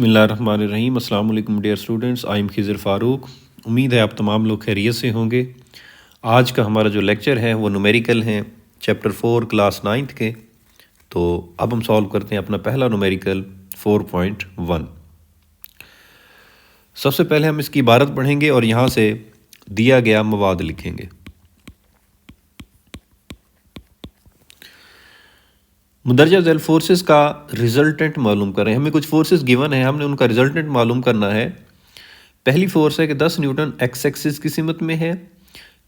बिस्मिल्लाहिर्रहमानिर्रहीम। अस्सलाम वालेकुम dear students, I am Khizar Farooq. उम्मीद है आप तमाम लोग खैरियत से होंगे। आज का हमारा जो लेक्चर है वो न्यूमेरिकल हैं, चैप्टर 4 क्लास 9th के। तो अब हम सॉल्व करते हैं अपना पहला न्यूमेरिकल 4.1। सबसे पहले हम इसकी इबारत पढ़ेंगे और यहाँ से दिया गया मवाद लिखेंगे। मुंदरजा झैल फोर्सेस का रिजल्टेंट मालूम करें। हमें कुछ फोर्सेस गिवन है, हमने उनका रिजल्टेंट मालूम करना है। पहली फोर्स है कि 10 न्यूटन एक्स एक्सिस की सीमत में है,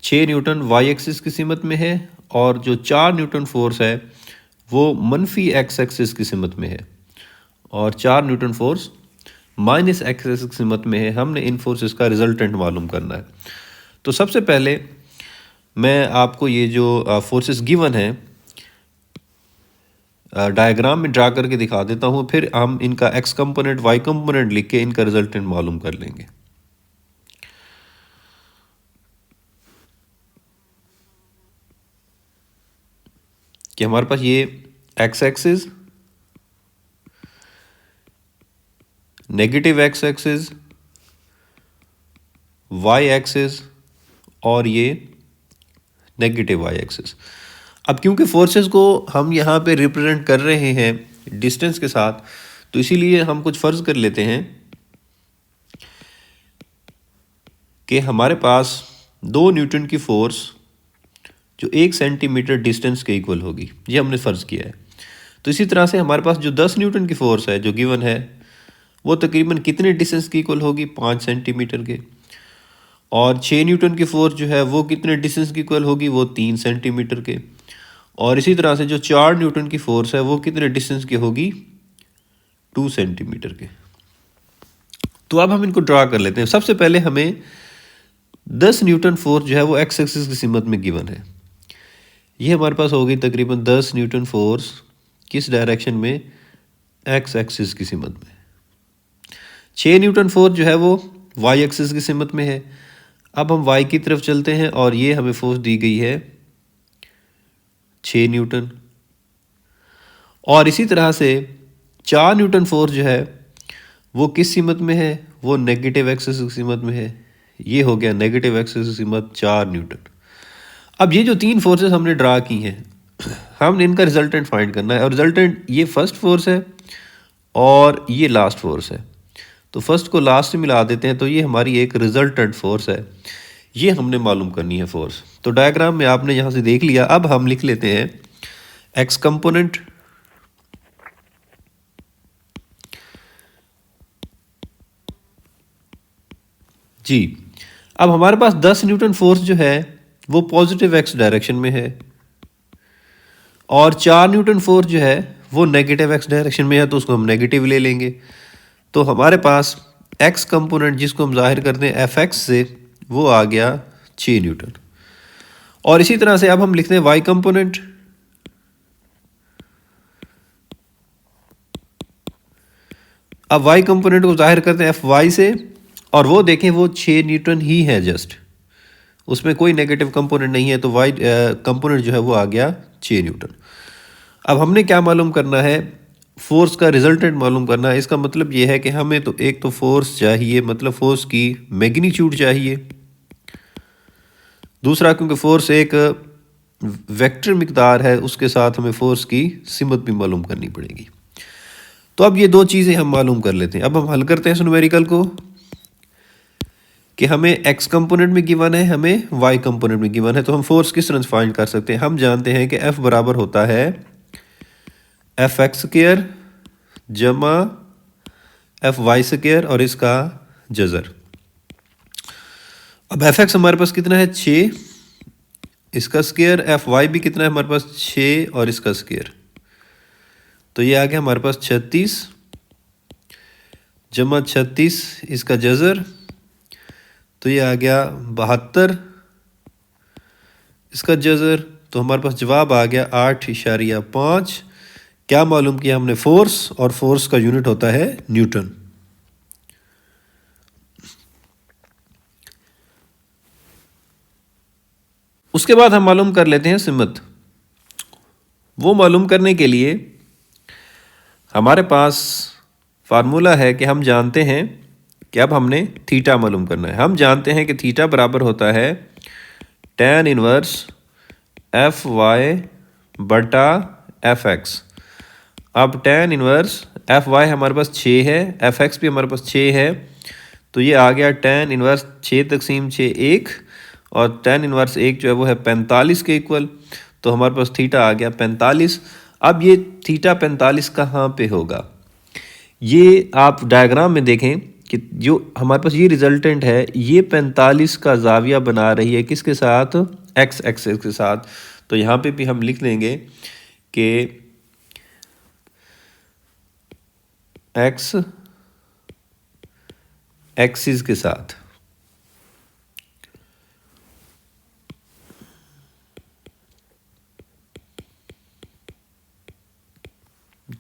6 न्यूटन वाई एक्सिस की सीमत में है, और जो 4 न्यूटन फोर्स है वो मनफी एक्स एक्सिस की सीमत में है, और 4 Newton force minus x axis की सीमत में है। हमने इन फोर्सेस का रिजल्टेंट मालूम करना है। तो सबसे पहले मैं आपको ये जो फोर्सेस गिवन है डायग्राम में ड्रा करके दिखा देता हूँ, फिर हम इनका एक्स कंपोनेंट वाई कंपोनेंट लिख के इनका रिजल्टेंट मालूम कर लेंगे। कि हमारे पास ये X axis, negative X axis, Y axis और ये नेगेटिव वाई एक्सिस। अब क्योंकि फोर्सेस को हम यहाँ पे रिप्रेजेंट कर रहे हैं डिस्टेंस के साथ, तो इसीलिए हम कुछ फ़र्ज़ कर लेते हैं कि हमारे पास 2 न्यूटन की फोर्स जो 1 सेंटीमीटर डिस्टेंस के इक्वल होगी, ये हमने फ़र्ज़ किया है। तो इसी तरह से हमारे पास जो 10 न्यूटन की फोर्स है जो गिवन है वो तकरीबन कितने डिस्टेंस की इक्वल होगी, 5 सेंटीमीटर के। और 6 न्यूटन की फोर्स जो है वो कितने डिस्टेंस की इक्वल होगी, वो 3 सेंटीमीटर के। और इसी तरह से जो 4 न्यूटन की फोर्स है वो कितने डिस्टेंस की होगी, 2 सेंटीमीटर के। तो अब हम इनको ड्रा कर लेते हैं। सबसे पहले हमें 10 न्यूटन फोर्स जो है वो एक्स एक्सिस की सीमत में गिवन है। ये हमारे पास होगी तकरीबन 10 न्यूटन फोर्स किस डायरेक्शन में, एक्स एक्सिस की सीमत में। 6 न्यूटन फोर्स जो है वो वाई एक्सिस की सीमत में है। अब हम वाई की तरफ चलते हैं और ये हमें फोर्स दी गई है 6 न्यूटन। और इसी तरह से 4 न्यूटन फोर्स जो है वो किस सीमत में है, वो नेगेटिव एक्सिस की सीमत में है। ये हो गया नेगेटिव एक्सिस की सीमत 4 न्यूटन। अब ये जो 3 फोर्सेस हमने ड्रा की हैं, हमने इनका रिजल्टेंट फाइंड करना है। और रिजल्टेंट ये फर्स्ट फोर्स है और ये लास्ट फोर्स है। तो फर्स्ट को लास्ट में मिला देते हैं, तो ये हमारी एक रिजल्टेंट फोर्स है, ये हमने मालूम करनी है फोर्स। तो डायग्राम में आपने यहाँ से देख लिया। अब हम लिख लेते हैं एक्स कंपोनेंट, जी। अब हमारे पास 10 न्यूटन फोर्स जो है वो पॉजिटिव एक्स डायरेक्शन में है, और 4 न्यूटन फोर्स जो है वो नेगेटिव एक्स डायरेक्शन में है, तो उसको हम नेगेटिव ले लेंगे। तो हमारे पास एक्स कंपोनेंट जिसको हम जाहिर करते हैं एफ एक्स से, वो आ गया 6 न्यूटन। और इसी तरह से अब हम लिखते हैं वाई कंपोनेंट। अब वाई कंपोनेंट को जाहिर करते हैं एफ वाई से, और वो देखें वो 6 न्यूटन ही है जस्ट, उसमें कोई नेगेटिव कंपोनेंट नहीं है। तो वाई कंपोनेंट जो है वो आ गया 6 न्यूटन। अब हमने क्या मालूम करना है, फोर्स का रिजल्टेंट मालूम करना है। इसका मतलब ये है कि हमें तो एक तो फोर्स चाहिए, मतलब फोर्स की मैग्नीट्यूड चाहिए। दूसरा, क्योंकि फोर्स एक वेक्टर मिकदार है, उसके साथ हमें फोर्स की सिमत भी मालूम करनी पड़ेगी। तो अब ये 2 चीज़ें हम मालूम कर लेते हैं। अब हम हल करते हैं इस न्यूमेरिकल को कि हमें एक्स कंपोनेंट में गिवन है, हमें वाई कंपोनेंट में गिवन है। तो हम फोर्स किस तरह फाइंड कर सकते हैं। हम जानते हैं कि एफ बराबर होता है एफ एक्स स्क्वायर जमा एफ वाई स्क्वायर और इसका जज़र। अब एफ एक्स हमारे पास कितना है, 6, इसका स्क्वायर। एफ वाई भी कितना है हमारे पास, 6 और इसका स्क्वायर। तो ये आ गया हमारे पास 36 जमा 36 इसका जज़र, तो ये आ गया 72 इसका जज़र। तो हमारे पास जवाब आ गया 8.5। क्या मालूम किया हमने, फोर्स, और फोर्स का यूनिट होता है न्यूटन। उसके बाद हम मालूम कर लेते हैं सिमत। वो मालूम करने के लिए हमारे पास फार्मूला है कि हम जानते हैं कि अब हमने थीटा मालूम करना है। हम जानते हैं कि थीटा बराबर होता है tan इनवर्स एफ वाई बटा एफ एक्स। अब tan इनवर्स एफ वाई हमारे पास 6 है, एफ एक्स भी हमारे पास 6 है, तो ये आ गया tan इनवर्स 6/6 1, और tan इनवर्स 1 जो है वो है 45 के इक्वल, तो हमारे पास थीटा आ गया 45। अब ये थीटा 45 कहाँ पे होगा, ये आप डायग्राम में देखें कि जो हमारे पास ये रिजल्टेंट है ये 45 का जाविया बना रही है किसके साथ, एक्स एक्सिस के साथ। तो यहाँ पे भी हम लिख लेंगे कि एक्स एक्सिस के साथ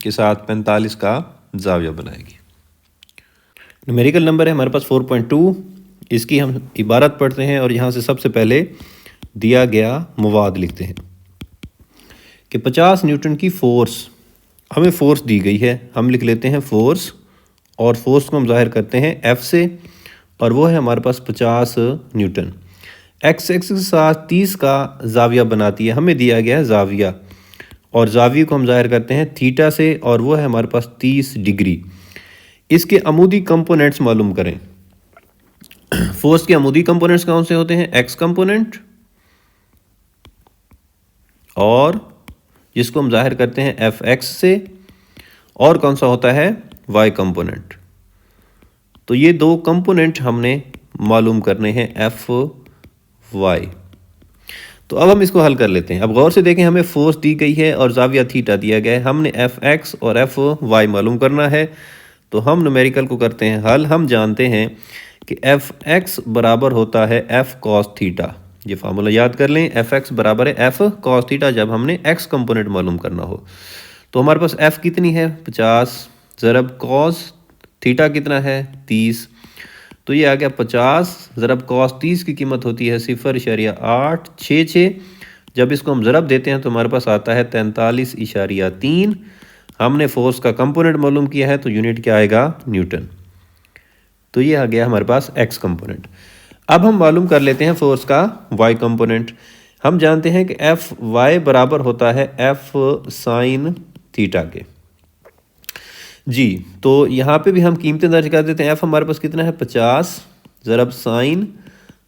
के साथ 45 का जाविया बनाएगी। न्यूमेरिकल नंबर है हमारे पास 4.2। इसकी हम इबारत पढ़ते हैं और यहाँ से सबसे पहले दिया गया मवाद लिखते हैं कि 50 न्यूटन की फोर्स, हमें फोर्स दी गई है, हम लिख लेते हैं फोर्स, और फोर्स को हम जाहिर करते हैं एफ से, और वो है हमारे पास 50 न्यूटन। एक्स एक्सिस के साथ 30 का जाविया बनाती है, हमें दिया गया है जाविया, और जाविया को हम जाहिर करते हैं थीटा से, और वो है हमारे पास 30 डिग्री। इसके अमूदी कंपोनेंट्स मालूम करें। फोर्स के अमूदी कंपोनेंट्स कौन से होते हैं, एक्स कंपोनेंट, और जिसको हम जाहिर करते हैं एफ एक्स से, और कौन सा होता है वाई कंपोनेंट। तो ये दो कंपोनेंट हमने मालूम करने हैं एफ वाई। तो अब हम इसको हल कर लेते हैं। अब गौर से देखें, हमें फोर्स दी गई है और जाविया थीटा दिया गया है, हमने एफ एक्स और एफ वाई मालूम करना है। तो हम न्यूमेरिकल को करते हैं हल। हम जानते हैं कि एफ एक्स बराबर होता है एफ कॉस थीटा, ये फार्मूला याद कर लें, एफ एक्स बराबर है एफ कॉस थीटा जब हमने एक्स कंपोनेंट मालूम करना हो। तो हमारे पास एफ कितनी है 50, ज़रब कॉस थीटा कितना है 30, तो ये आ गया 50 ज़रब कॉस 30 की कीमत होती है 0.866। जब इसको हम ज़रब देते हैं तो हमारे पास आता है 43.3। हमने फोर्स का कंपोनेंट मालूम किया है तो यूनिट क्या आएगा, न्यूटन। तो ये आ गया हमारे पास एक्स कंपोनेंट। अब हम मालूम कर लेते हैं फोर्स का वाई कंपोनेंट। हम जानते हैं कि एफ वाई बराबर होता है एफ साइन थीटा के। जी, तो यहाँ पे भी हम कीमतें दर्ज कर देते हैं। एफ हमारे पास कितना है 50 ज़रब साइन,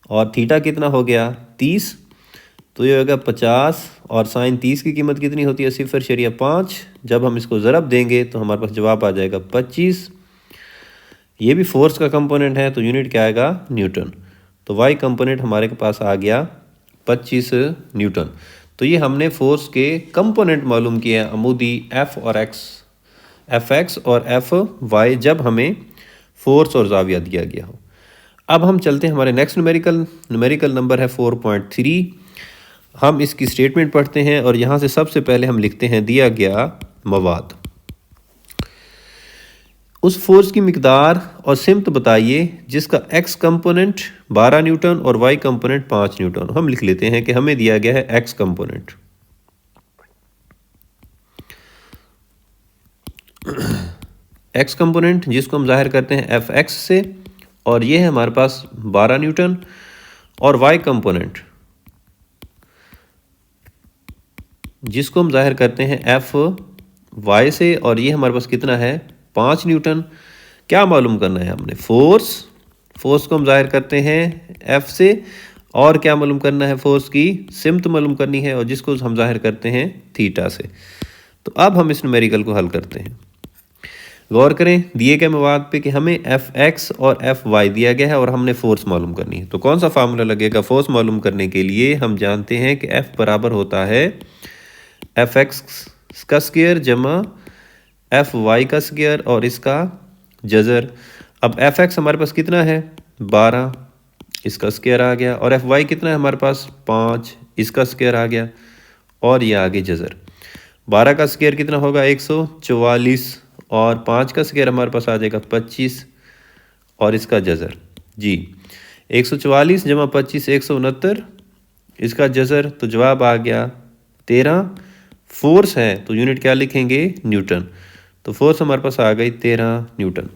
और थीटा कितना हो गया 30, तो ये होगा 50 और साइन 30 की कीमत कितनी होती है 0.5। जब हम इसको ज़रब देंगे तो हमारे पास जवाब आ जाएगा 25। ये भी फोर्स का कंपोनेंट है तो यूनिट क्या आएगा, न्यूटन। तो वाई कंपोनेंट हमारे पास आ गया 25 न्यूटन। तो ये हमने फोर्स के कंपोनेंट मालूम किए हैं, अमूदी एफ और एक्स, एफ एक्स और एफ वाई, जब हमें फोर्स और जाविया दिया गया हो। अब हम चलते हैं हमारे नेक्स्ट न्यूमेरिकल नंबर है 4.3। हम इसकी स्टेटमेंट पढ़ते हैं और यहाँ से सबसे पहले हम लिखते हैं दिया गया मवाद। उस फोर्स की मिकदार और सिमत बताइए जिसका एक्स कंपोनेंट 12 न्यूटन और वाई कंपोनेंट 5 न्यूटन। हम लिख लेते हैं कि हमें दिया गया है एक्स कंपोनेंट। एक्स कंपोनेंट जिसको हम जाहिर करते हैं एफ एक्स से, और ये है हमारे पास 12 न्यूटन, और वाई कंपोनेंट जिसको हम जाहिर करते हैं एफ वाई से, और ये हमारे पास कितना है 5 न्यूटन। क्या मालूम करना है हमने, फोर्स को हम जाहिर करते हैं एफ से, और क्या मालूम करना है, फोर्स की सिमत मालूम करनी है, और जिसको हम जाहिर करते हैं थीटा से। तो अब हम इस न्यूमेरिकल को हल करते हैं। गौर करें दिए गए मवाद पे कि हमें एफ एक्स और एफ वाई दिया गया है और हमने फोर्स मालूम करनी है। तो कौन सा फार्मूला लगेगा फोर्स मालूम करने के लिए, हम जानते हैं कि एफ बराबर होता है एफ एक्स का स्क्वायर जमा एफ वाई का स्क्वायर और इसका जज़र। अब एफ एक्स हमारे पास कितना है 12, इसका स्क्वायर आ गया, और एफ वाई कितना है हमारे पास 5, इसका स्क्वायर आ गया, और ये आगे जज़र। 12 का स्क्वायर कितना होगा 144, और 5 का स्क्वायर हमारे पास आ जाएगा 25, और इसका जज़र। जी 144 जमा 25 169, इसका जज़र, तो जवाब आ गया 13। फोर्स है तो यूनिट क्या लिखेंगे, न्यूटन। तो फोर्स हमारे पास आ गई 13 न्यूटन।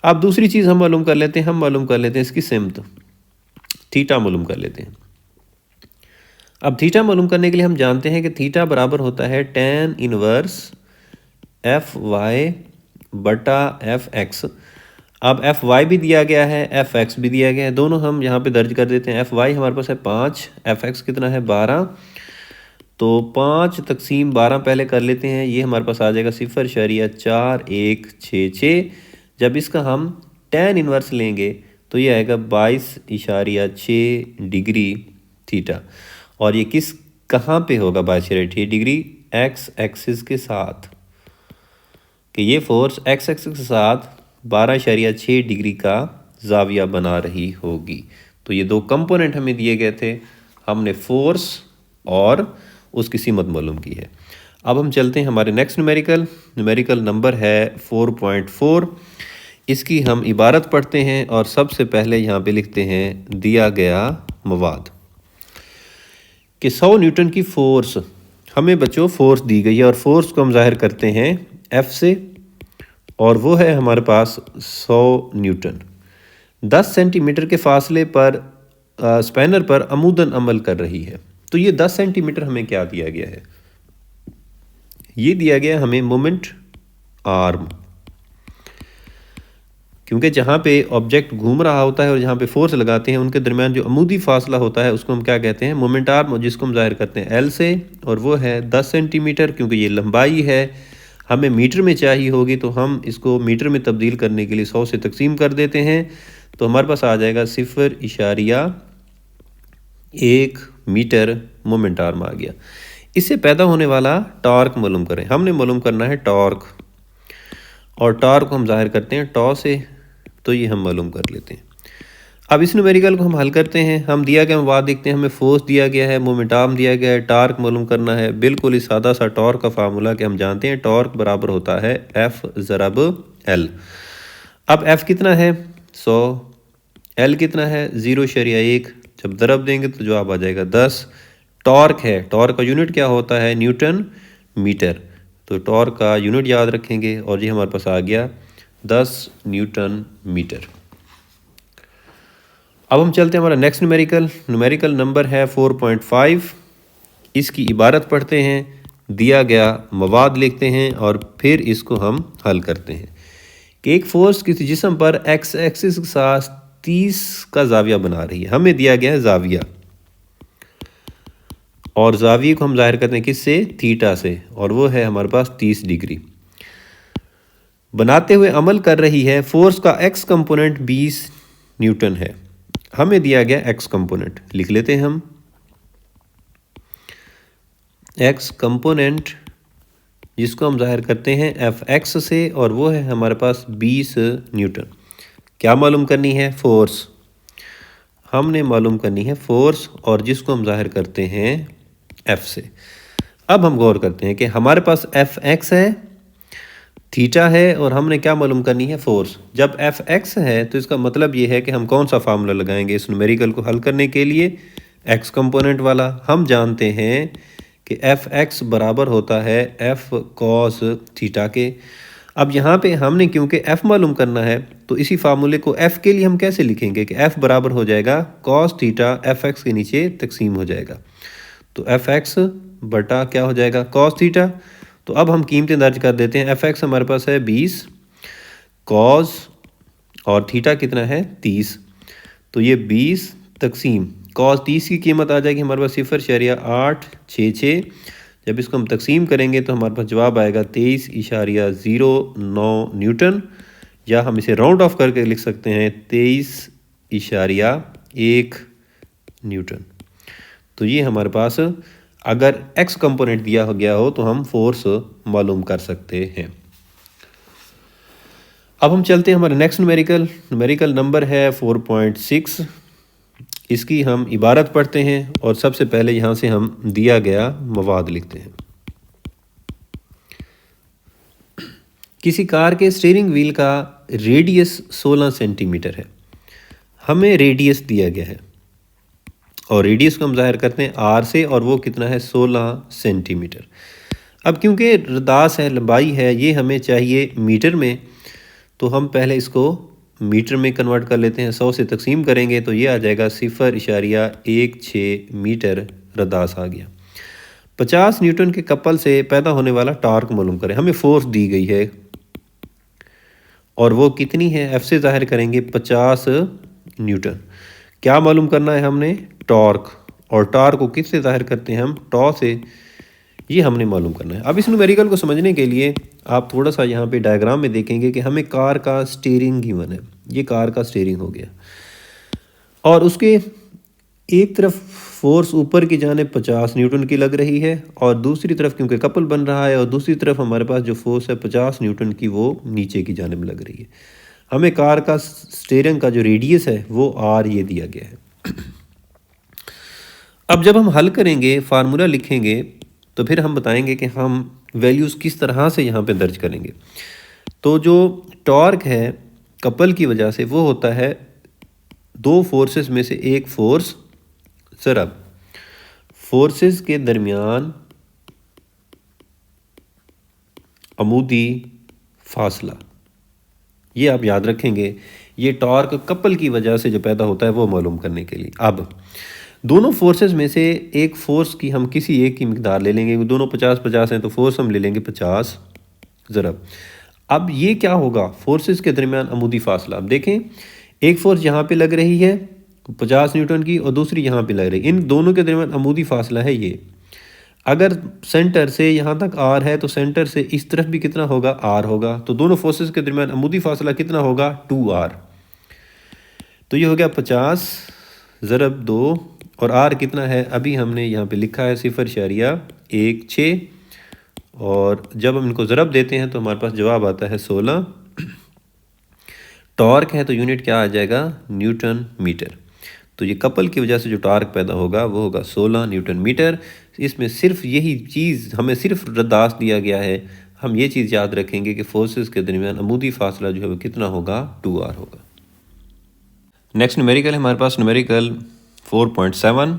अब दूसरी चीज़ हम मालूम कर लेते हैं, इसकी सिमत थीटा मालूम कर लेते हैं। अब थीटा मालूम करने के लिए हम जानते हैं कि थीटा बराबर होता है tan इनवर्स एफ वाई बटा एफ एक्स। अब एफ वाई भी दिया गया है, एफ एक्स भी दिया गया है, दोनों हम यहाँ पे दर्ज कर देते हैं। एफ वाई हमारे पास है 5, एफ एक्स कितना है 12, तो 5 तकसीम 12 पहले कर लेते हैं। ये हमारे पास आ जाएगा 0.4166। जब इसका हम tan इनवर्स लेंगे तो ये आएगा 22.6 डिग्री थीटा। और ये कहाँ पे होगा 22.6 डिग्री? एक्स एक्सिस के साथ, कि ये फोर्स एक्स एक्सिस के साथ 12.6 डिग्री का जाविया बना रही होगी। तो ये दो कंपोनेंट हमें दिए गए थे, हमने फोर्स और उसकी सीमत मालूम की है। अब हम चलते हैं हमारे नेक्स्ट न्यूमेरिकल नंबर है 4.4। इसकी हम इबारत पढ़ते हैं और सबसे पहले यहाँ पे लिखते हैं दिया गया मवाद कि 100 न्यूटन की फोर्स, हमें बच्चों फोर्स दी गई है और फोर्स को हम जाहिर करते हैं एफ से, और वो है हमारे पास 100 न्यूटन। 10 सेंटीमीटर के फासले पर स्पैनर पर अमूदन अमल कर रही है। तो ये 10 सेंटीमीटर हमें क्या दिया गया है? ये दिया गया हमें मोमेंट आर्म, क्योंकि जहाँ पे ऑब्जेक्ट घूम रहा होता है और जहाँ पे फोर्स लगाते हैं उनके दरमियान जो अमूदी फासला होता है उसको हम क्या कहते हैं? मोमेंट आर्म, जिसको हम जाहिर करते हैं एल से, और वो है 10 सेंटीमीटर। क्योंकि ये लंबाई है, हमें मीटर में चाहिए होगी तो हम इसको मीटर में तब्दील करने के लिए 100 से तकसीम कर देते हैं। तो हमारे पास आ जाएगा 0.1 मीटर मोमेंट आर्म आ गया। इससे पैदा होने वाला टॉर्क मालूम करें। हमने मालूम करना है टॉर्क, और टॉर्क को हम जाहिर करते हैं टॉ से, तो ये हम मालूम कर लेते हैं। अब इस न्यूमेरिकल को हम हल करते हैं। हम दिया गया मवाद देखते हैं, हमें फोर्स दिया गया है, मोमेंट आर्म दिया गया है, टॉर्क मालूम करना है। बिल्कुल ही सादा सा टॉर्क का फार्मूला कि हम जानते हैं टॉर्क बराबर होता है एफ ज़रब एल। अब एफ कितना है 100, एल कितना है 0.1, जब ज़रब देंगे तो जवाब आ जाएगा 10। टॉर्क है, टॉर्क का यूनिट क्या होता है? Newton metre. तो टॉर्क का यूनिट याद रखेंगे और ये हमारे पास आ गया 10 न्यूटन मीटर। अब हम चलते हैं हमारा नेक्स्ट न्यूमेरिकल नंबर है 4.5। इसकी इबारत पढ़ते हैं, दिया गया मवाद लिखते हैं और फिर इसको हम हल करते हैं कि एक फोर्स किसी जिस्म पर एक्स एक्सिस के साथ 30 का जाविया बना रही है। हमें दिया गया है जाविया, और जाविये को हम जाहिर करते हैं किससे? थीटा से, और वो है हमारे पास 30 डिग्री। बनाते हुए अमल कर रही है। फोर्स का एक्स कंपोनेंट 20 न्यूटन है। हमें दिया गया एक्स कंपोनेंट, लिख लेते हैं हम एक्स कंपोनेंट, जिसको हम जाहिर करते हैं एफ एक्स से, और वो है हमारे पास 20 न्यूटन। क्या मालूम करनी है? फोर्स। हमने मालूम करनी है फोर्स, और जिसको हम जाहिर करते हैं एफ से। अब हम गौर करते हैं कि हमारे पास एफ एक्स है, थीटा है, और हमने क्या मालूम करनी है? फोर्स। जब एफ एक्स है तो इसका मतलब ये है कि हम कौन सा फार्मूला लगाएंगे इस न्यूमेरिकल को हल करने के लिए? एक्स कंपोनेंट वाला। हम जानते हैं कि एफ एक्स बराबर होता है एफ कॉस थीटा के। अब यहाँ पे हमने क्योंकि एफ मालूम करना है तो इसी फार्मूले को एफ के लिए हम कैसे लिखेंगे कि एफ बराबर हो जाएगा कॉस थीटा एफ एक्स के नीचे तकसीम हो जाएगा। तो एफ एक्स बटा क्या हो जाएगा? Cos theta. तो अब हम कीमतें दर्ज कर देते हैं। एफ एक्स हमारे पास है 20, कॉस और थीटा कितना है 30। तो ये 20 तकसीम कॉस 30 की कीमत आ जाएगी हमारे पास 0.866। जब इसको हम तकसीम करेंगे तो हमारे पास जवाब आएगा 23.09 न्यूटन, या हम इसे राउंड ऑफ करके लिख सकते हैं 23.1 न्यूटन। तो ये हमारे पास अगर एक्स कंपोनेंट दिया गया हो तो हम फोर्स मालूम कर सकते हैं। अब हम चलते हैं हमारे नेक्स्ट न्यूमेरिकल नंबर है 4.6। इसकी हम इबारत पढ़ते हैं और सबसे पहले यहाँ से हम दिया गया मवाद लिखते हैं। किसी कार के स्टीयरिंग व्हील का रेडियस 16 सेंटीमीटर है। हमें रेडियस दिया गया है और रेडियस को हम जाहिर करते हैं आर से, और वो कितना है 16 सेंटीमीटर। अब क्योंकि रदास है, लंबाई है, ये हमें चाहिए मीटर में, तो हम पहले इसको मीटर में कन्वर्ट कर लेते हैं। 100 से तकसीम करेंगे तो ये आ जाएगा 0.16 मीटर रदास आ गया। 50 न्यूटन के कपल से पैदा होने वाला टॉर्क मालूम करें। हमें फोर्स दी गई है और वो कितनी है, एफ से ज़ाहिर करेंगे 50 न्यूटन। क्या मालूम करना है हमने, टॉर्क, और टॉर्क को किससे ज़ाहिर करते हैं हम, टॉ से, ये हमने मालूम करना है। अब इस न्यूमेरिकल को समझने के लिए आप थोड़ा सा यहाँ पे डायग्राम में देखेंगे कि हमें कार का स्टीयरिंग गिवन है। ये कार का स्टीयरिंग हो गया और उसके एक तरफ फोर्स ऊपर की जाने 50 न्यूटन की लग रही है और दूसरी तरफ क्योंकि कपल बन रहा है और दूसरी तरफ हमारे पास जो फोर्स है 50 न्यूटन की वो नीचे की जानिब लग रही है। हमें कार का स्टीयरिंग का जो रेडियस है वो आर ये दिया गया है। अब जब हम हल करेंगे, फार्मूला लिखेंगे, तो फिर हम बताएंगे कि हम वैल्यूज़ किस तरह से यहाँ पे दर्ज करेंगे। तो जो टॉर्क है कपल की वजह से वो होता है दो फोर्सेस में से एक फोर्स ज़रब फोर्सेस के दरमियान अमूदी फासला। ये आप याद रखेंगे, ये टॉर्क कपल की वजह से जो पैदा होता है वो मालूम करने के लिए। अब दोनों फोर्सेस में से एक फोर्स की हम किसी एक की मिकदार ले लेंगे, दोनों 50-50 हैं तो फोर्स हम ले लेंगे 50 ज़रब। अब ये क्या होगा, फोर्सेस के दरमियान अमूदी फासला। अब देखें, एक फोर्स यहाँ पे लग रही है 50 न्यूटन की और दूसरी यहाँ पे लग रही है, इन दोनों के दरमियान अमूदी फासला है ये। अगर सेंटर से यहाँ तक आर है तो सेंटर से इस तरफ भी कितना होगा, आर होगा। तो दोनों फोर्सेस के दरमियान अमूदी फासला कितना होगा, 2r। तो ये हो गया 50 ज़रब 2 और आर कितना है, अभी हमने यहाँ पे लिखा है 0.16 और जब हम इनको ज़रब देते हैं तो हमारे पास जवाब आता है 16। टॉर्क है तो यूनिट क्या आ जाएगा, न्यूटन मीटर। तो ये कपल की वजह से जो टॉर्क पैदा होगा वो होगा 16 न्यूटन मीटर। इसमें सिर्फ यही चीज़, हमें सिर्फ रद्दास दिया गया है। हम ये चीज़ याद रखेंगे कि फोर्सेस के दरमियान अमूदी फासला जो है वो कितना होगा, 2r होगा। नेक्स्ट न्यूमेरिकल है हमारे पास, न्यूमेरिकल 4.7।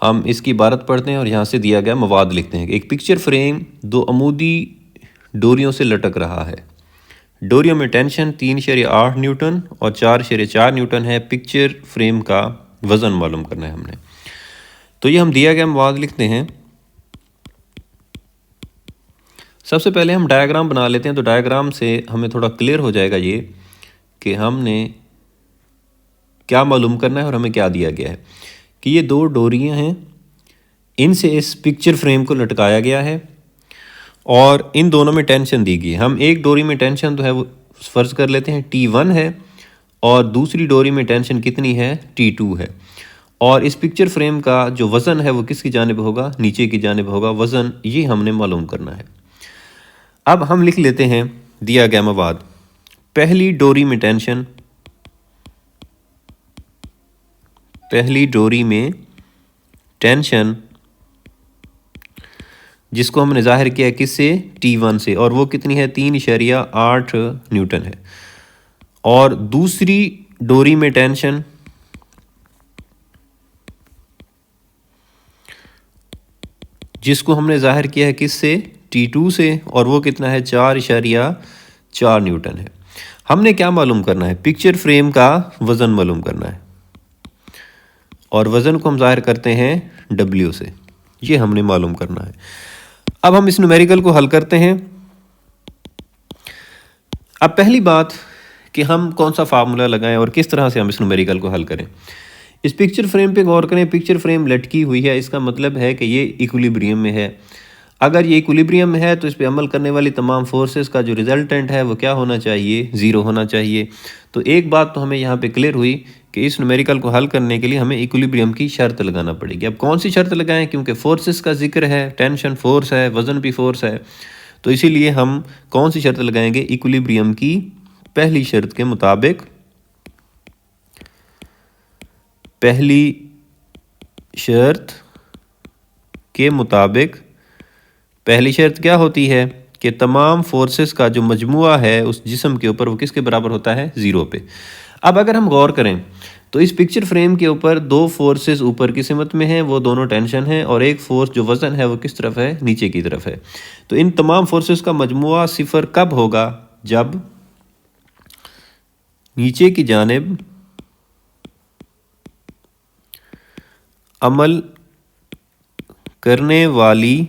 हम इसकी इबारत पढ़ते हैं और यहाँ से दिया गया मवाद लिखते हैं। एक पिक्चर फ्रेम दो अमूदी डोरियों से लटक रहा है। डोरियों में टेंशन 3.8 न्यूटन और 4.4 न्यूटन है। पिक्चर फ्रेम का वज़न मालूम करना है हमने। तो ये हम दिया गया मवाद लिखते हैं। सबसे पहले हम डायग्राम बना लेते हैं, तो डायग्राम से हमें थोड़ा क्लियर हो जाएगा ये कि हमने क्या मालूम करना है और हमें क्या दिया गया है। कि ये दो डोरियां हैं, इनसे इस पिक्चर फ्रेम को लटकाया गया है और इन दोनों में टेंशन दी गई है। हम एक डोरी में टेंशन तो है वो फ़र्ज़ कर लेते हैं T1 है और दूसरी डोरी में टेंशन कितनी है, T2 है। और इस पिक्चर फ्रेम का जो वज़न है वो किसकी जानिब होगा, नीचे की जानिब होगा वज़न। ये हमने मालूम करना है। अब हम लिख लेते हैं दिया गया मवाद। पहली डोरी में टेंशन, पहली डोरी में टेंशन जिसको हमने जाहिर किया है किससे, T1 से, और वो कितनी है, 3.8 न्यूटन है। और दूसरी डोरी में टेंशन जिसको हमने जाहिर किया है किससे, T2 से, और वो कितना है, 4.4 न्यूटन है। हमने क्या मालूम करना है, पिक्चर फ्रेम का वज़न मालूम करना है और वज़न को हम जाहिर करते हैं W से। ये हमने मालूम करना है। अब हम इस न्यूमेरिकल को हल करते हैं। अब पहली बात कि हम कौन सा फार्मूला लगाएं और किस तरह से हम इस न्यूमेरिकल को हल करें। इस पिक्चर फ्रेम पे गौर करें, पिक्चर फ्रेम लटकी हुई है, इसका मतलब है कि ये इक्विलिब्रियम में है। अगर ये इक्विलिब्रियम में है तो इस पे अमल करने वाली तमाम फोर्सेस का जो रिजल्टेंट है वो क्या होना चाहिए, ज़ीरो होना चाहिए। तो एक बात तो हमें यहाँ पे क्लियर हुई कि इस न्यूमेरिकल को हल करने के लिए हमें इक्विलिब्रियम की शर्त लगाना पड़ेगी। अब कौन सी शर्त लगाएं, क्योंकि फोर्सेस का जिक्र है, टेंशन फोर्स है, वज़न भी फोर्स है, तो इसीलिए हम कौन सी शर्त लगाएंगे, इक्विलिब्रियम की पहली शर्त के मुताबिक। पहली शर्त के मुताबिक पहली शर्त क्या होती है कि तमाम फोर्सेस का जो मजमुआ है उस जिस्म के ऊपर वो किसके बराबर होता है, ज़ीरो पे। अब अगर हम गौर करें तो इस पिक्चर फ्रेम के ऊपर दो फोर्सेस ऊपर की सिमत में हैं, वो दोनों टेंशन है, और एक फोर्स जो वज़न है वो किस तरफ है, नीचे की तरफ है। तो इन तमाम फोर्सेस का मजमुआ सिफर कब होगा, जब नीचे की जानिब अमल करने वाली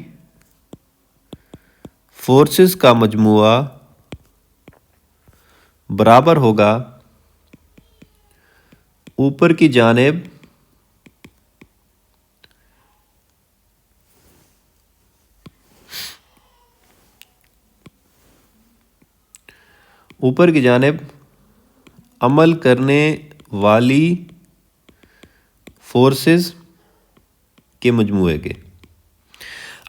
फोर्सेस का मजमुआ बराबर होगा ऊपर की जानिब अमल करने वाली फोर्सेस के मजमूए के।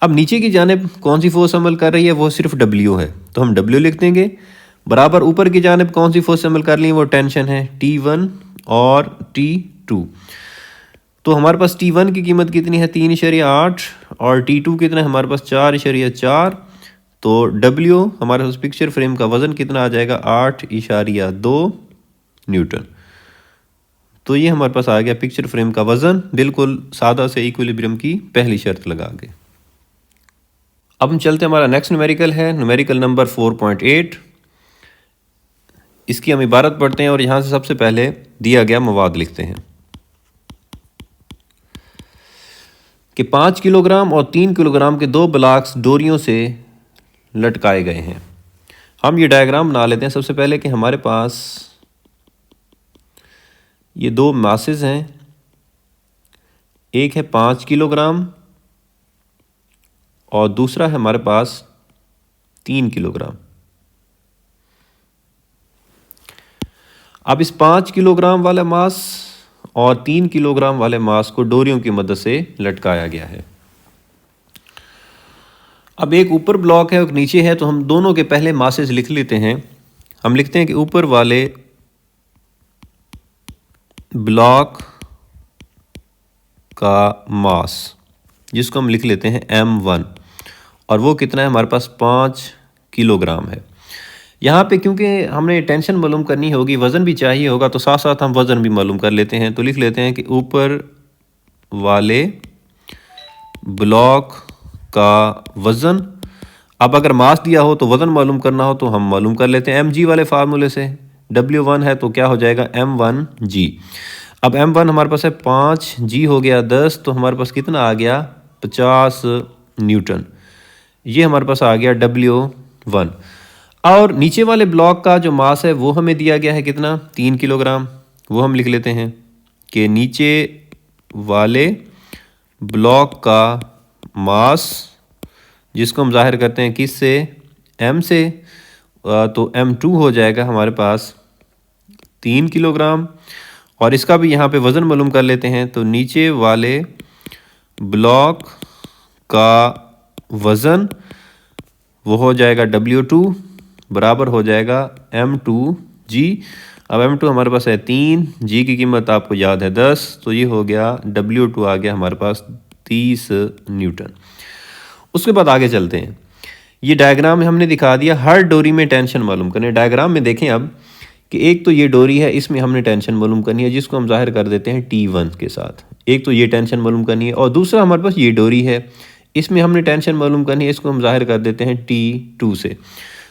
अब नीचे की जानिब कौन सी फोर्स अमल कर रही है, वो सिर्फ W है, तो हम W लिख देंगे। बराबर ऊपर की जानिब कौन सी फोर्स अमल कर रही है, वो टेंशन है, T1 और T2। तो हमारे पास T1 की कीमत कितनी है, 3.8, और T2 कितना है हमारे पास, 4.4। तो W हमारे पास पिक्चर फ्रेम का वज़न कितना आ जाएगा, 8.2 न्यूटन। तो ये हमारे पास आ गया पिक्चर फ्रेम का वज़न, बिल्कुल सादा से इक्विलिब्रियम की पहली शर्त लगा के। अब हम चलते हैं, हमारा नेक्स्ट न्यूमेरिकल है न्यूमेरिकल नंबर 4.8। इसकी हम इबारत पढ़ते हैं और यहाँ से सबसे पहले दिया गया मवाद लिखते हैं कि 5 किलोग्राम और 3 किलोग्राम के दो ब्लॉक्स डोरियों से लटकाए गए हैं। हम ये डायग्राम बना लेते हैं सबसे पहले कि हमारे पास ये दो मासेस हैं, एक है 5 किलोग्राम और दूसरा है हमारे पास 3 किलोग्राम। अब इस 5 किलोग्राम वाले मास और 3 किलोग्राम वाले मास को डोरियों की मदद से लटकाया गया है। अब एक ऊपर ब्लॉक है और नीचे है, तो हम दोनों के पहले मासेस लिख लेते हैं। हम लिखते हैं कि ऊपर वाले ब्लॉक का मास, जिसको हम लिख लेते हैं M1, और वो कितना है हमारे पास 5 किलोग्राम है। यहाँ पे क्योंकि हमने टेंशन मालूम करनी होगी, वज़न भी चाहिए होगा, तो साथ साथ हम वज़न भी मालूम कर लेते हैं। तो लिख लेते हैं कि ऊपर वाले ब्लॉक का वज़न, अब अगर मास दिया हो तो वज़न मालूम करना हो तो हम मालूम कर लेते हैं mg वाले फार्मूले से। W1 है तो क्या हो जाएगा, M1g। अब M1 हमारे पास है 5, g हो गया 10, तो हमारे पास कितना आ गया, 50 न्यूटन। ये हमारे पास आ गया W1। और नीचे वाले ब्लॉक का जो मास है वो हमें दिया गया है कितना, 3 किलोग्राम। वो हम लिख लेते हैं कि नीचे वाले ब्लॉक का मास, जिसको हम जाहिर करते हैं किस से, M से, तो M2 हो जाएगा हमारे पास 3 किलोग्राम। और इसका भी यहाँ पे वज़न मालूम कर लेते हैं। तो नीचे वाले ब्लॉक का वज़न वो हो जाएगा W2 बराबर हो जाएगा M2g। अब M2 हमारे पास है 3, g की कीमत आपको याद है 10, तो ये हो गया W2 आ गया हमारे पास 30 न्यूटन। उसके बाद आगे चलते हैं। ये डायग्राम में हमने दिखा दिया, हर डोरी में टेंशन मालूम करनी है। डायग्राम में देखें अब कि एक तो ये डोरी है, इसमें हमने टेंशन मालूम करनी है, जिसको हम जाहिर कर देते हैं T1 के साथ। एक तो ये टेंशन मालूम करनी है, और दूसरा हमारे पास ये डोरी है, इसमें हमने टेंशन मालूम करनी है, इसको हम जाहिर कर देते हैं T2 से।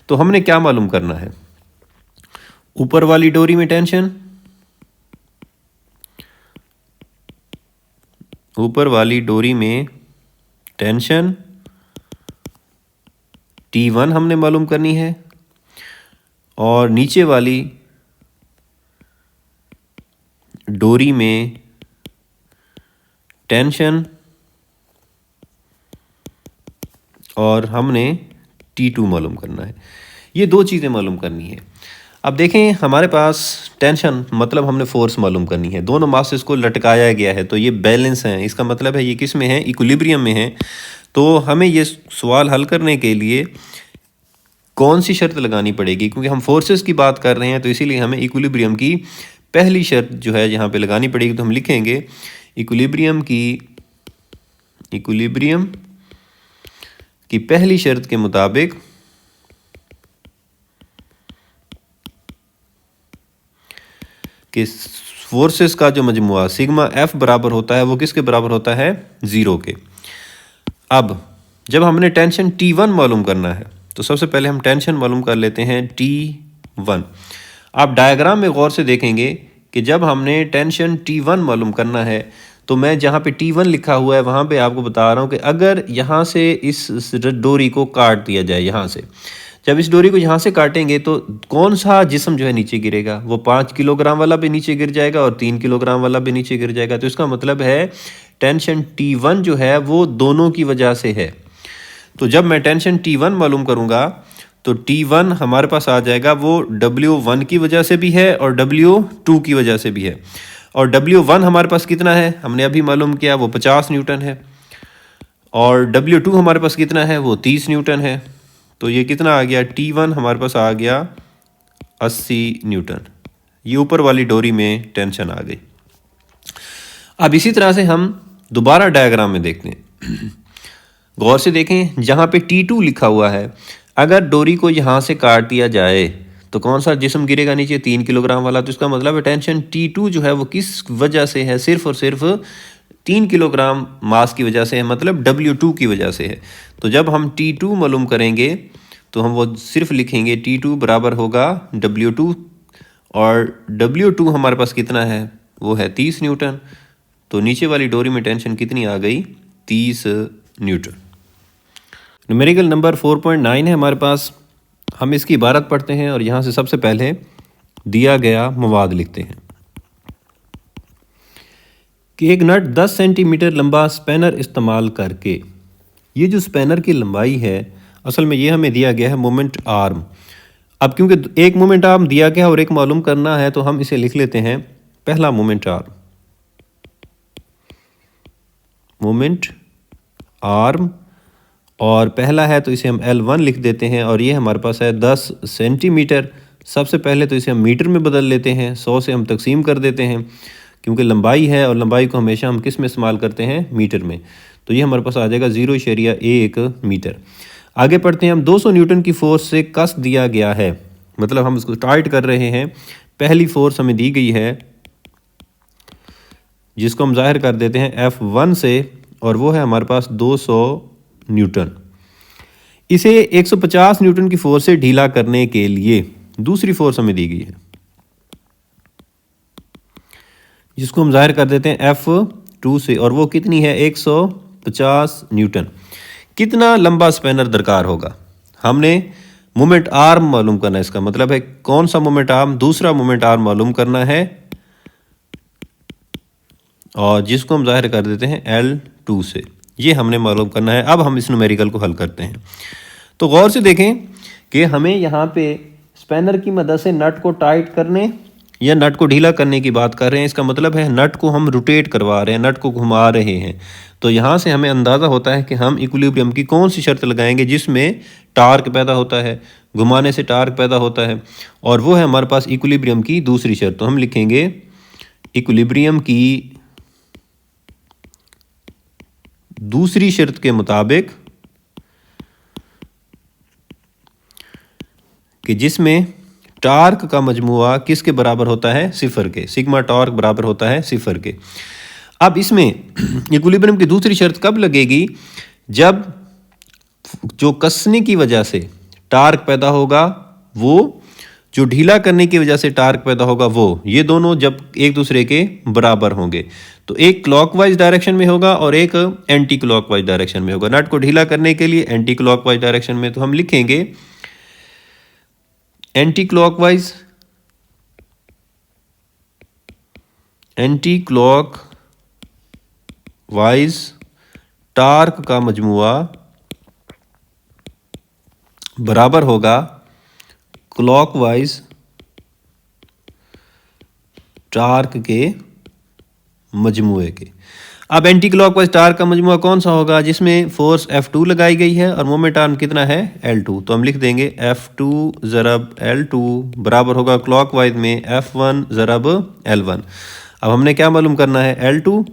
तो हमने क्या मालूम करना है, ऊपर वाली डोरी में टेंशन, ऊपर वाली डोरी में टेंशन T1 हमने मालूम करनी है, और नीचे वाली डोरी में टेंशन और हमने T2 मालूम करना है। ये दो चीज़ें मालूम करनी है। अब देखें हमारे पास टेंशन मतलब हमने फोर्स मालूम करनी है, दोनों मासेस को लटकाया गया है, तो ये बैलेंस है, इसका मतलब है ये किस में है, इक्विलिब्रियम में है। तो हमें ये सवाल हल करने के लिए कौन सी शर्त लगानी पड़ेगी, क्योंकि हम फोर्सेस की बात कर रहे हैं, तो इसीलिए हमें इक्विलिब्रियम की पहली शर्त जो है यहाँ पे लगानी पड़ेगी। तो हम लिखेंगे इक्विलिब्रियम की पहली शर्त के मुताबिक कि फोर्सेस का जो मजमुआ सिग्मा एफ बराबर होता है वो किसके बराबर होता है, 0 के। अब जब हमने टेंशन T1 मालूम करना है तो सबसे पहले हम टेंशन मालूम कर लेते हैं T1। आप डायग्राम में गौर से देखेंगे कि जब हमने टेंशन T1 मालूम करना है तो मैं जहाँ पे T1 लिखा हुआ है वहाँ पे आपको बता रहा हूँ कि अगर यहाँ से इस डोरी को काट दिया जाए, यहाँ से जब इस डोरी को यहाँ से काटेंगे तो कौन सा जिस्म जो है नीचे गिरेगा, वो 5 किलोग्राम वाला भी नीचे गिर जाएगा और 3 किलोग्राम वाला भी नीचे गिर जाएगा। तो इसका मतलब है टेंशन T1 जो है वो दोनों की वजह से है। तो जब मैं टेंशन T1 मालूम करूँगा तो T1 हमारे पास आ जाएगा वो W1 की वजह से भी है और W2 की वजह से भी है। और W1 हमारे पास कितना है, हमने अभी मालूम किया, वो 50 न्यूटन है। और W2 हमारे पास कितना है, वो 30 न्यूटन है। तो ये कितना आ गया, T1 हमारे पास आ गया 80 न्यूटन। ये ऊपर वाली डोरी में टेंशन आ गई। अब इसी तरह से हम दोबारा डायग्राम में देखते हैं। गौर से देखें, जहाँ पे T2 लिखा हुआ है, अगर डोरी को यहाँ से काट दिया जाए तो कौन सा जिस्म गिरेगा नीचे, 3 किलोग्राम वाला। तो इसका मतलब है टेंशन T2 जो है वो किस वजह से है, सिर्फ और सिर्फ 3 किलोग्राम मास की वजह से है, मतलब W2 की वजह से है। तो जब हम T2 मालूम करेंगे तो हम वो सिर्फ लिखेंगे T2 बराबर होगा W2, और W2 हमारे पास कितना है, वो है 30 न्यूटन। तो नीचे वाली डोरी में टेंशन कितनी आ गई, 30 न्यूटन। न्यूमेरिकल नंबर 4.9 है हमारे पास। हम इसकी इबारत पढ़ते हैं और यहाँ से सबसे पहले दिया गया मवाद लिखते हैं कि एक नट 10 सेंटीमीटर लंबा स्पैनर इस्तेमाल करके, ये जो स्पैनर की लंबाई है असल में ये हमें दिया गया है मोमेंट आर्म। अब क्योंकि एक मोमेंट आर्म दिया गया और एक मालूम करना है तो हम इसे लिख लेते हैं पहला मोमेंट आर्म, मोमेंट आर्म, और पहला है तो इसे हम L1 लिख देते हैं। और ये हमारे पास है 10 सेंटीमीटर। सबसे पहले तो इसे हम मीटर में बदल लेते हैं, 100 से हम तकसीम कर देते हैं क्योंकि लंबाई है और लंबाई को हमेशा हम किस में इस्तेमाल करते हैं, मीटर में। तो ये हमारे पास आ जाएगा 0.1 मीटर। आगे पढ़ते हैं हम, 200 न्यूटन की फोर्स से कस दिया गया है, मतलब हम इसको टाइट कर रहे हैं। पहली फोर्स हमें दी गई है जिसको हम जाहिर कर देते हैं F1 से, और वो है हमारे पास 200 न्यूटन। इसे 150 न्यूटन की फोर्स से ढीला करने के लिए दूसरी फोर्स हमें दी गई है जिसको हम जाहिर कर देते हैं F2 से, और वो कितनी है, 150 न्यूटन। कितना लंबा स्पैनर दरकार होगा, हमने मोमेंट आर्म मालूम करना है। इसका मतलब है कौन सा मोमेंट आर्म, दूसरा मोमेंट आर्म मालूम करना है, और जिसको हम जाहिर कर देते हैं L2 से। ये हमने मालूम करना है। अब हम इस न्यूमेरिकल को हल करते हैं। तो गौर से देखें कि हमें यहाँ पे स्पैनर की मदद से नट को टाइट करने या नट को ढीला करने की बात कर रहे हैं। इसका मतलब है नट को हम रोटेट करवा रहे हैं, नट को घुमा रहे हैं। तो यहाँ से हमें अंदाज़ा होता है कि हम इक्विलिब्रियम की कौन सी शर्त लगाएंगे जिसमें टार्क पैदा होता है, घुमाने से टार्क पैदा होता है, और वो है हमारे पास इक्विलिब्रियम की दूसरी शर्त। तो हम लिखेंगे इक्विलिब्रियम की दूसरी शर्त के मुताबिक कि जिसमें टार्क का मजमुआ किसके बराबर होता है, 0 के, सिग्मा टॉर्क बराबर होता है 0 के। अब इसमें इक्विलिब्रियम की दूसरी शर्त कब लगेगी, जब जो कसने की वजह से टार्क पैदा होगा, वो जो ढीला करने की वजह से टार्क पैदा होगा, वो ये दोनों जब एक दूसरे के बराबर होंगे। तो एक क्लॉकवाइज डायरेक्शन में होगा और एक एंटी क्लॉकवाइज डायरेक्शन में होगा। नट को ढीला करने के लिए एंटी क्लॉकवाइज डायरेक्शन में, तो हम लिखेंगे anti clockwise, anti clockwise torque का मजमुआ बराबर होगा क्लॉकवाइज टार्क के मजमुए के। अब एंटी क्लॉकवाइज टार्क का मजमुआ कौन सा होगा, जिसमें फोर्स F2 लगाई गई है और मोमेंट आर्म कितना है, L2। तो हम लिख देंगे F2 ज़रब L2 बराबर होगा क्लॉकवाइज में F1 ज़रब L1। अब हमने क्या मालूम करना है, L2।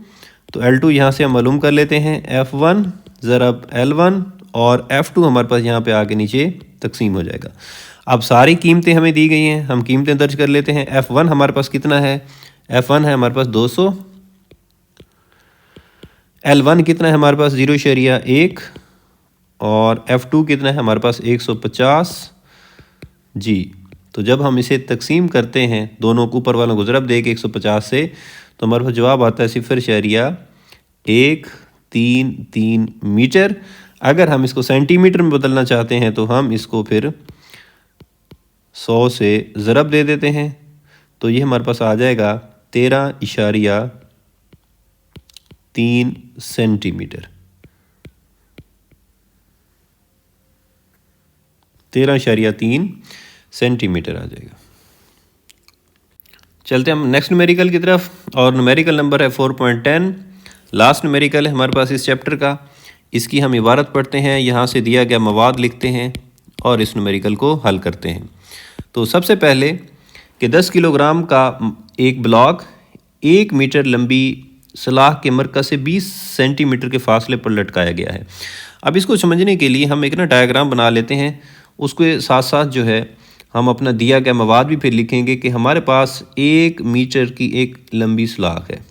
तो L2 यहाँ से हम मालूम कर लेते हैं F1 ज़रब L1, और F2 हमारे पास यहाँ पे आके नीचे तकसीम हो जाएगा। अब सारी कीमतें हमें दी गई हैं, हम कीमतें दर्ज कर लेते हैं। F1 हमारे पास कितना है, F1 है हमारे पास 200, L1 कितना है हमारे पास 0.1 और F2 कितना है हमारे पास 150 जी। तो जब हम इसे तकसीम करते हैं दोनों को ऊपर वालों को ज़रब दे के 150 से, तो हमारे पास जवाब आता है 0.133 मीटर। अगर हम इसको सेंटीमीटर में बदलना चाहते हैं तो हम इसको फिर 100 से ज़रब दे देते हैं, तो ये हमारे पास आ जाएगा 13.3 सेंटीमीटर। 13.3 सेंटीमीटर आ जाएगा। चलते हम नेक्स्ट न्यूमेरिकल की तरफ, और न्यूमेरिकल नंबर है 4.10। लास्ट न्यूमेरिकल है हमारे पास इस चैप्टर का। इसकी हम इबारत पढ़ते हैं, यहाँ से दिया गया मवाद लिखते हैं और इस न्यूमेरिकल को हल करते हैं। तो सबसे पहले कि 10 किलोग्राम का एक ब्लॉक 1 मीटर लंबी सलाख के मरकज़ से 20 सेंटीमीटर के फासले पर लटकाया गया है। अब इसको समझने के लिए हम एक ना डायग्राम बना लेते हैं, उसके साथ साथ जो है हम अपना दिया गया मवाद भी फिर लिखेंगे कि हमारे पास 1 मीटर की एक लंबी सलाख है,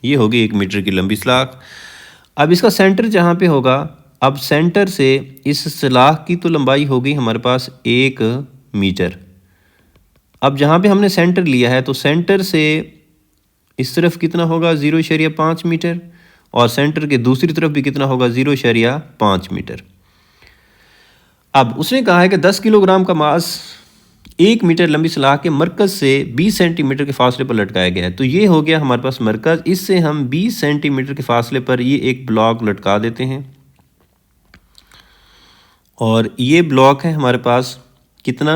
ये होगी 1 मीटर की लंबी सलाख। अब इसका सेंटर जहाँ पे होगा, अब सेंटर से इस सलाख की तो लंबाई होगी हमारे पास 1 मीटर। अब जहाँ पे हमने सेंटर लिया है तो सेंटर से इस तरफ कितना होगा 0.5 मीटर, और सेंटर के दूसरी तरफ भी कितना होगा 0.5 मीटर। अब उसने कहा है कि 10 किलोग्राम का मास 1 मीटर लंबी सलाख के मरकज़ से 20 सेंटीमीटर के फासले पर लटकाया गया है। तो ये हो गया हमारे पास मरकज़, इससे हम 20 सेंटीमीटर के फासले पर ये एक ब्लॉक लटका देते हैं, और ये ब्लॉक है हमारे पास कितना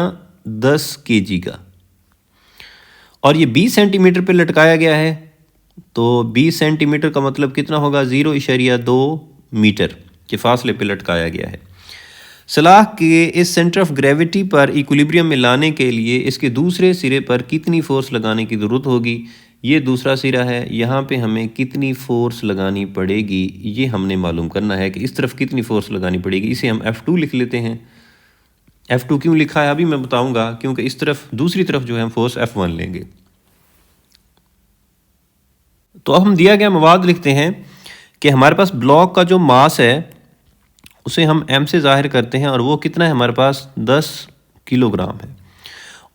10 kg का, और ये 20 सेंटीमीटर पर लटकाया गया है। तो 20 सेंटीमीटर का मतलब कितना होगा 0.2 मीटर के फासले पर लटकाया गया है। सलाख के इस सेंटर ऑफ ग्रेविटी पर इक्विलिब्रियम में लाने के लिए इसके दूसरे सिरे पर कितनी फोर्स लगाने की ज़रूरत होगी। ये दूसरा सिरा है, यहाँ पे हमें कितनी फ़ोर्स लगानी पड़ेगी ये हमने मालूम करना है कि इस तरफ कितनी फ़ोर्स लगानी पड़ेगी। इसे हम F2 लिख लेते हैं। F2 क्यों लिखा है अभी मैं बताऊंगा, क्योंकि इस तरफ दूसरी तरफ जो है हम फोर्स F1 लेंगे। तो अब हम दिया गया मवाद लिखते हैं कि हमारे पास ब्लॉक का जो मास है उसे हम m से ज़ाहिर करते हैं, और वो कितना है हमारे पास 10 किलोग्राम है।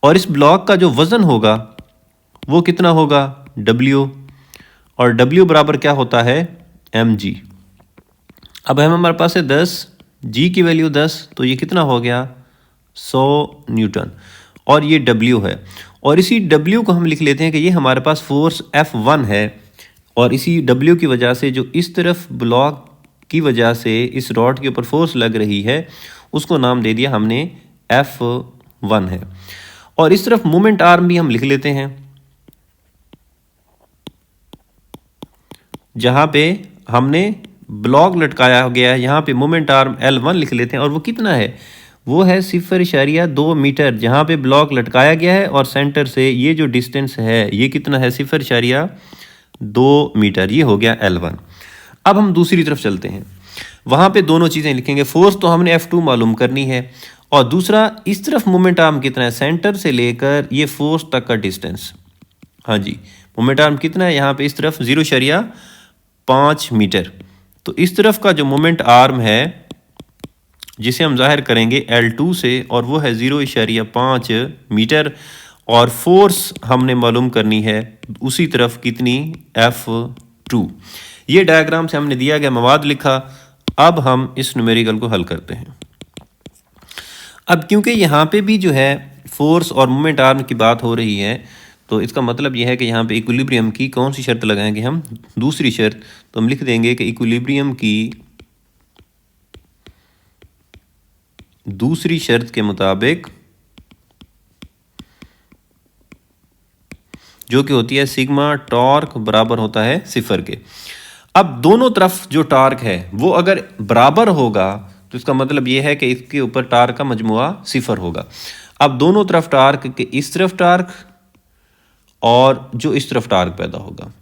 और इस ब्लॉक का जो वज़न होगा वो कितना होगा W, और W बराबर क्या होता है mg। अब हमारे पास है 10, g की वैल्यू 10, तो ये कितना हो गया 100 न्यूटन, और ये W है। और इसी W को हम लिख लेते हैं कि ये हमारे पास फोर्स F1 है, और इसी W की वजह से जो इस तरफ ब्लॉक की वजह से इस रॉड के ऊपर फोर्स लग रही है उसको नाम दे दिया हमने F1 है। और इस तरफ मोमेंट आर्म भी हम लिख लेते हैं, जहाँ पे हमने ब्लॉक लटकाया गया है यहाँ पे मोमेंट आर्म L1 लिख लेते हैं, और वो कितना है वो है 0.2 मीटर जहाँ पे ब्लॉक लटकाया गया है, और सेंटर से ये जो डिस्टेंस है ये कितना है 0.2 मीटर, ये हो गया L1। अब हम दूसरी तरफ चलते हैं, वहाँ पे दोनों चीज़ें लिखेंगे। फोर्स तो हमने F2 मालूम करनी है, और दूसरा इस तरफ मोमेंट आर्म कितना है, सेंटर से लेकर ये फोर्स तक का डिस्टेंस। हाँ जी, मोमेंट आर्म कितना है यहाँ पे इस तरफ 0.5 मीटर। तो इस तरफ का जो मोमेंट आर्म है जिसे हम जाहिर करेंगे L2 से, और वो है 0.5 मीटर, और फोर्स हमने मालूम करनी है उसी तरफ कितनी F2। ये डायग्राम से हमने दिया गया मवाद लिखा। अब हम इस न्यूमेरिकल को हल करते हैं। अब क्योंकि यहाँ पे भी जो है फोर्स और मोमेंट आर्म की बात हो रही है, तो इसका मतलब यह है कि यहाँ पे इक्विलिब्रियम की कौन सी शर्त लगाएंगे हम, दूसरी शर्त। तो हम लिख देंगे कि इक्विलिब्रियम की दूसरी शर्त के मुताबिक, जो कि होती है सिग्मा टॉर्क बराबर होता है 0 के। अब दोनों तरफ जो टार्क है वो अगर बराबर होगा तो इसका मतलब ये है कि इसके ऊपर टार्क का मजमुआ 0 होगा। अब दोनों तरफ टार्क के इस तरफ टार्क और जो इस तरफ टार्क पैदा होगा,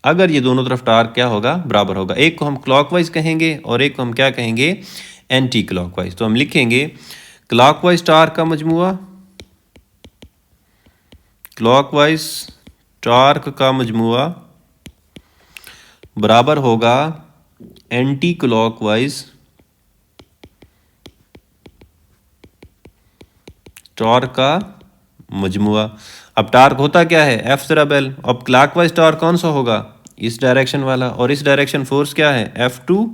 अगर ये दोनों तरफ टार्क क्या होगा बराबर होगा, एक को हम क्लॉकवाइज कहेंगे और एक को हम क्या कहेंगे एंटी क्लॉकवाइज। तो हम लिखेंगे क्लॉकवाइज टार्क का मजमुआ, क्लॉकवाइज टॉर्क का मजमुआ बराबर होगा एंटी क्लॉकवाइज टॉर्क का मजमुआ। अब टॉर्क होता क्या है, एफ ज़रा बेल। अब क्लॉकवाइज टॉर्क कौन सा होगा, इस डायरेक्शन वाला, और इस डायरेक्शन फोर्स क्या है F2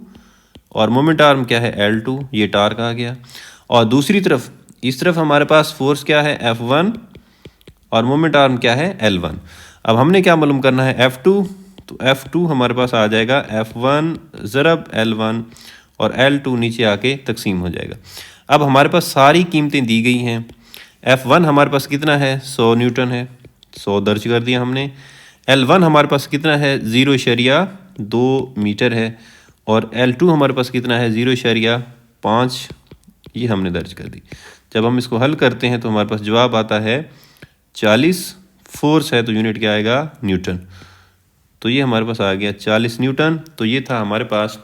और मोमेंट आर्म क्या है L2, ये टॉर्क आ गया। और दूसरी तरफ इस तरफ हमारे पास फोर्स क्या है F1 और मोमेंट आर्म क्या है L1। अब हमने क्या मालूम करना है F2, तो F2 हमारे पास आ जाएगा F1 ज़रब L1 और L2 नीचे आके तकसीम हो जाएगा। अब हमारे पास सारी कीमतें दी गई हैं। F1 हमारे पास कितना है 100 न्यूटन है, 100 दर्ज कर दिया हमने। L1 हमारे पास कितना है 0.2 मीटर है, और L2 हमारे पास कितना है 0.5, ये हमने दर्ज कर दी। जब हम इसको हल करते हैं तो हमारे पास जवाब आता है 40। फोर्स है तो यूनिट क्या आएगा, न्यूटन। तो ये हमारे पास आ गया 40 न्यूटन। तो ये था हमारे पास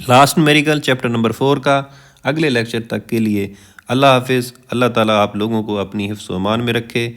लास्ट न्यूमेरिकल चैप्टर नंबर 4 का। अगले लेक्चर तक के लिए अल्लाह हाफिज़। अल्लाह ताला आप लोगों को अपनी हिफ्ज़ व अमान में रखे।